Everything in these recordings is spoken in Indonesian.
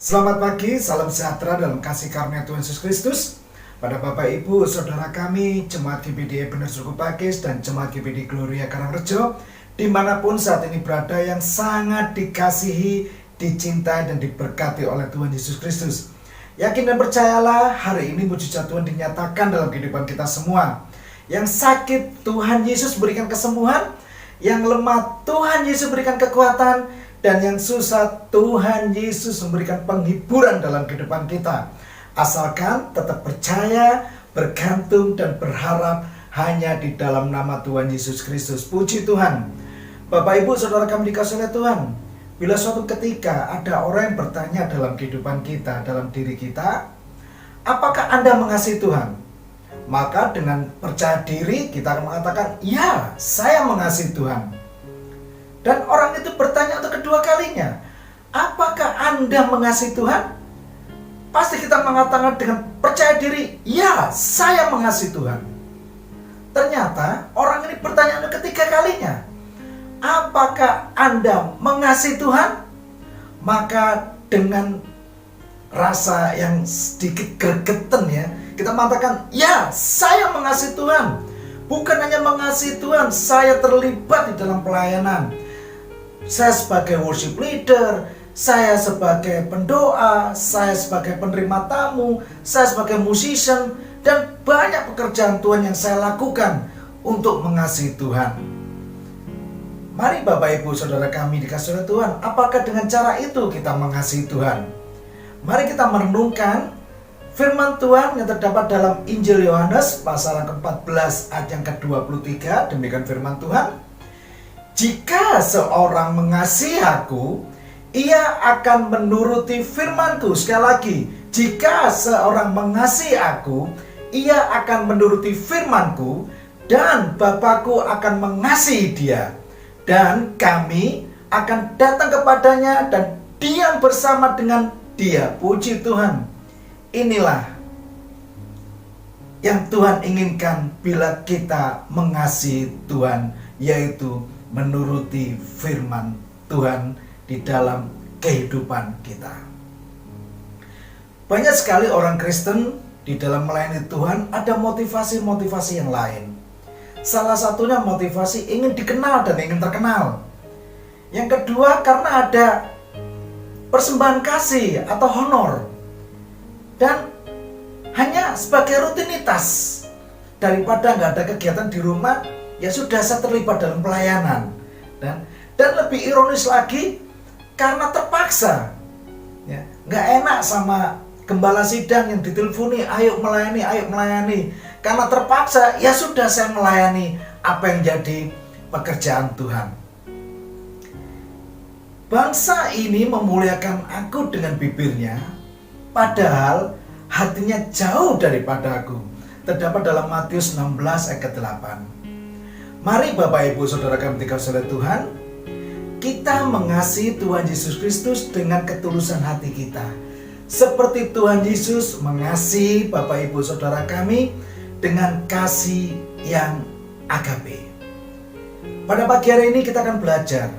Selamat pagi, salam sejahtera dalam kasih karunia Tuhan Yesus Kristus. Pada Bapak Ibu, Saudara kami, Jemaat GBD Bener Suku Pakis dan Jemaat GBD Gloria Karangrejo, dimanapun saat ini berada, yang sangat dikasihi, dicintai dan diberkati oleh Tuhan Yesus Kristus. Yakin dan percayalah, hari ini mujizat Tuhan dinyatakan dalam kehidupan kita semua. Yang sakit, Tuhan Yesus berikan kesembuhan. Yang lemah, Tuhan Yesus berikan kekuatan. Dan yang susah, Tuhan Yesus memberikan penghiburan dalam kehidupan kita. Asalkan tetap percaya, bergantung, dan berharap hanya di dalam nama Tuhan Yesus Kristus. Puji Tuhan. Bapak Ibu Saudara kami dikasihi oleh Tuhan, bila suatu ketika ada orang yang bertanya dalam kehidupan kita, dalam diri kita, apakah Anda mengasihi Tuhan? Maka dengan percaya diri kita akan mengatakan, ya, saya mengasihi Tuhan. Dan orang itu bertanya untuk kedua kalinya, apakah Anda mengasihi Tuhan? Pasti kita mengatakan dengan percaya diri, ya, saya mengasihi Tuhan. Ternyata orang ini bertanya untuk ketiga kalinya, apakah Anda mengasihi Tuhan? Maka dengan rasa yang sedikit gregetan ya, kita mengatakan, ya, saya mengasihi Tuhan. Bukan hanya mengasihi Tuhan, saya terlibat di dalam pelayanan. Saya sebagai worship leader, saya sebagai pendoa, saya sebagai penerima tamu, saya sebagai musician, dan banyak pekerjaan Tuhan yang saya lakukan untuk mengasihi Tuhan. Mari Bapak Ibu Saudara kami dikasihi oleh Tuhan, apakah dengan cara itu kita mengasihi Tuhan? Mari kita merenungkan firman Tuhan yang terdapat dalam Injil Yohanes pasal ke-14 ayat yang ke-23. Demikian firman Tuhan. Jika seorang mengasihi aku, ia akan menuruti firman-Ku. Sekali lagi, jika seorang mengasihi aku, ia akan menuruti firman-Ku, dan Bapa-Ku akan mengasihi dia. Dan kami akan datang kepadanya dan diam bersama dengan dia. Puji Tuhan. Inilah yang Tuhan inginkan bila kita mengasihi Tuhan, yaitu menuruti firman Tuhan di dalam kehidupan kita. Banyak sekali orang Kristen di dalam melayani Tuhan ada motivasi-motivasi yang lain. Salah satunya motivasi ingin dikenal dan ingin terkenal. Yang kedua karena ada persembahan kasih atau honor. Dan hanya sebagai rutinitas. Daripada nggak ada kegiatan di rumah, ya sudah, saya terlibat dalam pelayanan. Dan lebih ironis lagi, karena terpaksa, ya, nggak enak sama gembala sidang yang diteleponi, ayo melayani. Karena terpaksa, ya sudah, saya melayani apa yang jadi pekerjaan Tuhan. Bangsa ini memuliakan aku dengan bibirnya, padahal hatinya jauh daripada aku. Terdapat dalam Matius 16 ayat ke-8. Mari Bapak Ibu Saudara kami dikasihi oleh Tuhan, kita mengasihi Tuhan Yesus Kristus dengan ketulusan hati kita. Seperti Tuhan Yesus mengasihi Bapak Ibu Saudara kami dengan kasih yang agape. Pada pagi hari ini kita akan belajar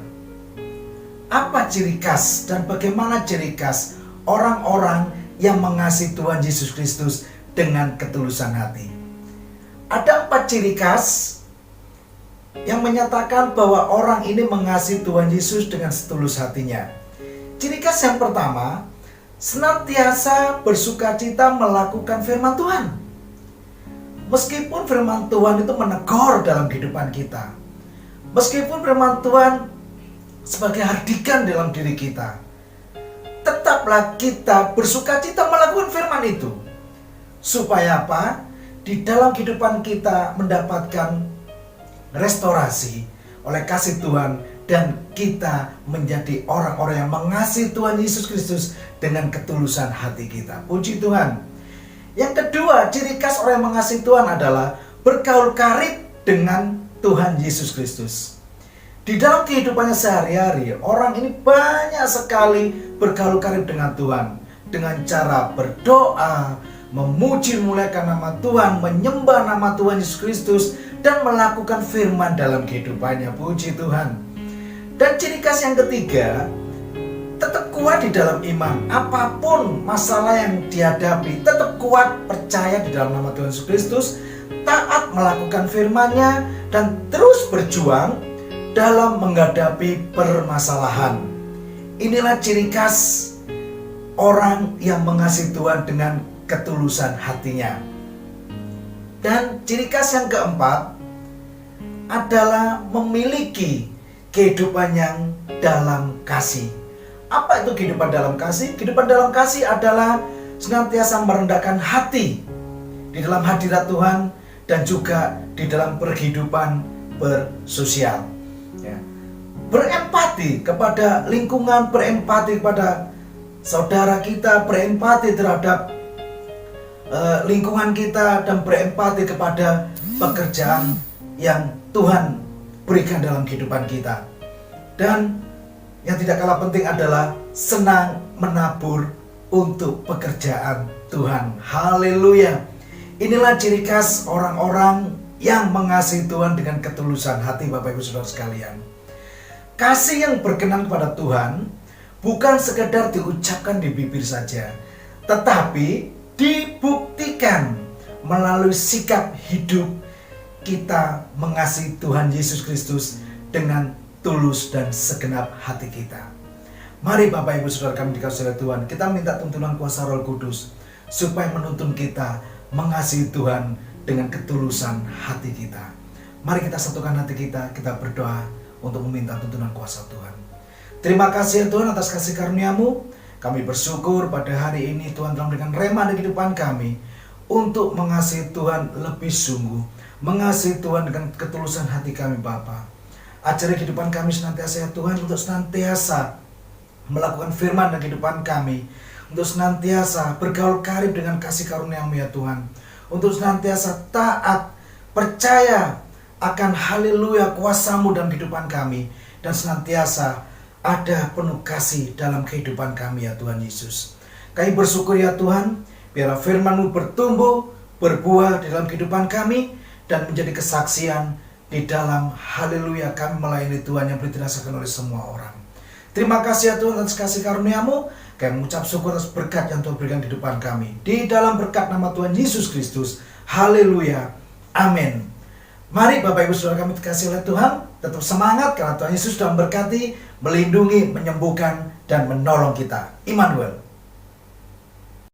apa ciri khas dan bagaimana ciri khas orang-orang yang mengasihi Tuhan Yesus Kristus dengan ketulusan hati. Ada 4 ciri khas yang menyatakan bahwa orang ini mengasihi Tuhan Yesus dengan setulus hatinya. Ciri khas yang pertama, senantiasa bersukacita melakukan firman Tuhan. Meskipun firman Tuhan itu menegur dalam kehidupan kita, meskipun firman Tuhan sebagai hardikan dalam diri kita, tetaplah kita bersukacita melakukan firman itu. Supaya apa? Di dalam kehidupan kita mendapatkan restorasi oleh kasih Tuhan, dan kita menjadi orang-orang yang mengasihi Tuhan Yesus Kristus dengan ketulusan hati kita. Puji Tuhan. Yang kedua, ciri khas orang yang mengasihi Tuhan adalah bergaul karib dengan Tuhan Yesus Kristus. Di dalam kehidupannya sehari-hari, orang ini banyak sekali bergaul karib dengan Tuhan dengan cara berdoa, memuji memuliakan nama Tuhan, menyembah nama Tuhan Yesus Kristus, dan melakukan firman dalam kehidupannya. Puji Tuhan. Dan ciri khas yang ketiga, tetap kuat di dalam iman. Apapun masalah yang dihadapi, tetap kuat, percaya di dalam nama Tuhan Yesus Kristus, taat melakukan firman-Nya, dan terus berjuang dalam menghadapi permasalahan. Inilah ciri khas orang yang mengasihi Tuhan dengan ketulusan hatinya. Dan ciri khas yang keempat adalah memiliki kehidupan yang dalam kasih. Apa itu kehidupan dalam kasih? Kehidupan dalam kasih adalah senantiasa merendahkan hati di dalam hadirat Tuhan dan juga di dalam kehidupan bersosial. Ya. Berempati kepada lingkungan, berempati kepada saudara kita, berempati terhadap lingkungan kita, dan berempati kepada pekerjaan yang Tuhan berikan dalam kehidupan kita. Dan yang tidak kalah penting adalah senang menabur untuk pekerjaan Tuhan. Haleluya. Inilah ciri khas orang-orang yang mengasihi Tuhan dengan ketulusan hati, Bapak Ibu Saudara sekalian. Kasih yang berkenan kepada Tuhan bukan sekedar diucapkan di bibir saja, tetapi dibuktikan melalui sikap hidup kita mengasihi Tuhan Yesus Kristus dengan tulus dan segenap hati kita. Mari Bapak Ibu Saudara kami dikasihi oleh Tuhan, kita minta tuntunan kuasa Roh Kudus supaya menuntun kita mengasihi Tuhan dengan ketulusan hati kita. Mari kita satukan hati kita berdoa untuk meminta tuntunan kuasa Tuhan. Terima kasih ya Tuhan atas kasih karunia-Mu. Kami bersyukur pada hari ini Tuhan telah memberikan rema di kehidupan kami untuk mengasihi Tuhan lebih sungguh, mengasihi Tuhan dengan ketulusan hati kami Bapa. Ajari kehidupan kami senantiasa ya Tuhan, untuk senantiasa melakukan firman dalam kehidupan kami, untuk senantiasa bergaul karib dengan kasih karunia-Mu ya Tuhan, untuk senantiasa taat, percaya akan haleluya kuasa-Mu dalam kehidupan kami, dan senantiasa ada penuh kasih dalam kehidupan kami ya Tuhan Yesus. Kami bersyukur ya Tuhan, biarlah firman-Mu bertumbuh, berbuah di dalam kehidupan kami, dan menjadi kesaksian di dalam haleluya kami melayani Tuhan yang boleh dirasakan oleh semua orang. Terima kasih ya Tuhan atas kasih karunia-Mu. Kami mengucap syukur atas berkat yang Tuhan berikan di depan kami. Di dalam berkat nama Tuhan Yesus Kristus. Haleluya. Amin. Mari Bapak Ibu Saudara kami dikasihi oleh Tuhan, tetap semangat karena Tuhan Yesus sudah memberkati, melindungi, menyembuhkan, dan menolong kita. Immanuel.